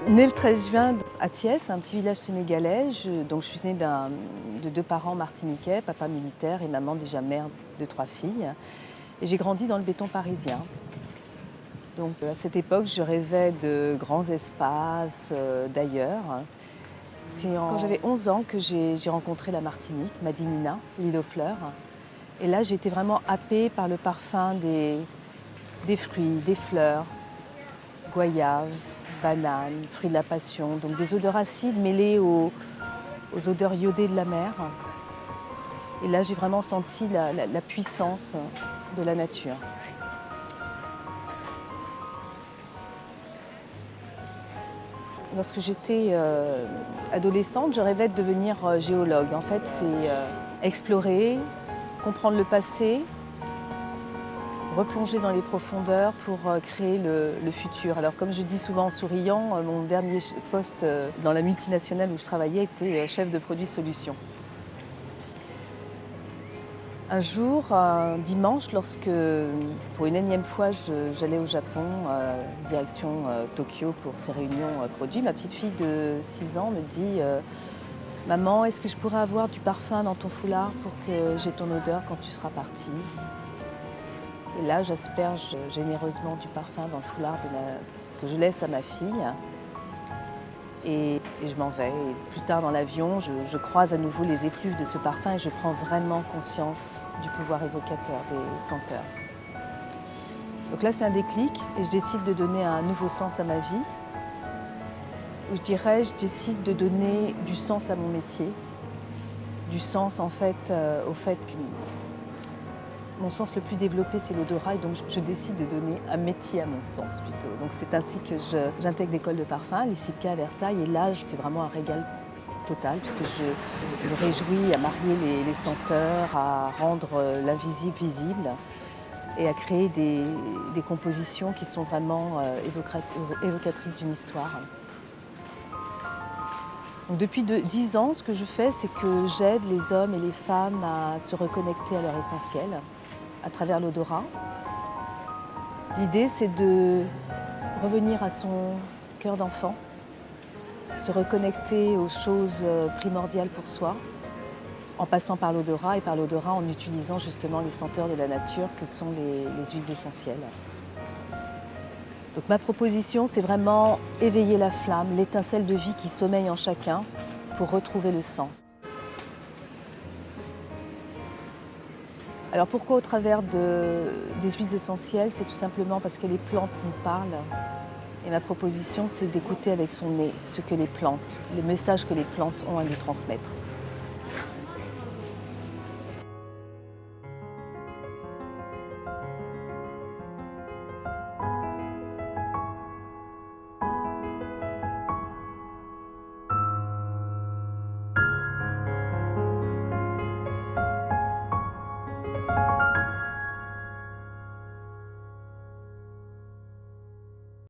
Née le 13 juin à Thiès, un petit village sénégalais. Je suis née de deux parents martiniquais, papa militaire et maman déjà mère de 3 filles. Et j'ai grandi dans le béton parisien. Donc à cette époque, je rêvais de grands espaces, d'ailleurs. Quand j'avais 11 ans que j'ai rencontré la Martinique, Madinina, l'île aux fleurs. Et là, j'ai été vraiment happée par le parfum des fruits, des fleurs, goyave, banane, fruits de la passion. Donc des odeurs acides mêlées aux odeurs iodées de la mer. Et là, j'ai vraiment senti la puissance de la nature. Lorsque j'étais adolescente, je rêvais de devenir géologue. En fait, c'est explorer, comprendre le passé, replonger dans les profondeurs pour créer le futur. Alors comme je dis souvent en souriant, mon dernier poste dans la multinationale où je travaillais était chef de produit solutions. Un jour, un dimanche, lorsque pour une énième fois j'allais au Japon, direction Tokyo pour ces réunions produits, ma petite fille de 6 ans me dit Maman, est-ce que je pourrais avoir du parfum dans ton foulard pour que j'ai ton odeur quand tu seras partie ? Et là, j'asperge généreusement du parfum dans le foulard que je laisse à ma fille. Et je m'en vais. Et plus tard dans l'avion, je croise à nouveau les effluves de ce parfum et je prends vraiment conscience du pouvoir évocateur des senteurs. Donc là, c'est un déclic et je décide de donner un nouveau sens à ma vie. Ou je décide de donner du sens à mon métier. Du sens en fait au fait que mon sens le plus développé, c'est l'odorat, et donc je décide de donner un métier à mon sens plutôt. Donc c'est ainsi que j'intègre l'école de parfum, l'ICIPCA à Versailles, et là, c'est vraiment un régal total, puisque je me réjouis à marier les senteurs, à rendre l'invisible visible, et à créer des compositions qui sont vraiment évocatrices d'une histoire. Donc depuis 10 ans, ce que je fais, c'est que j'aide les hommes et les femmes à se reconnecter à leur essentiel, à travers l'odorat. L'idée, c'est de revenir à son cœur d'enfant, se reconnecter aux choses primordiales pour soi, en passant par l'odorat, et par l'odorat en utilisant justement les senteurs de la nature que sont les huiles essentielles. Donc ma proposition, c'est vraiment éveiller la flamme, l'étincelle de vie qui sommeille en chacun pour retrouver le sens. Alors pourquoi au travers des huiles essentielles? C'est tout simplement parce que les plantes nous parlent. Et ma proposition, c'est d'écouter avec son nez ce que les plantes, les messages que les plantes ont à nous transmettre.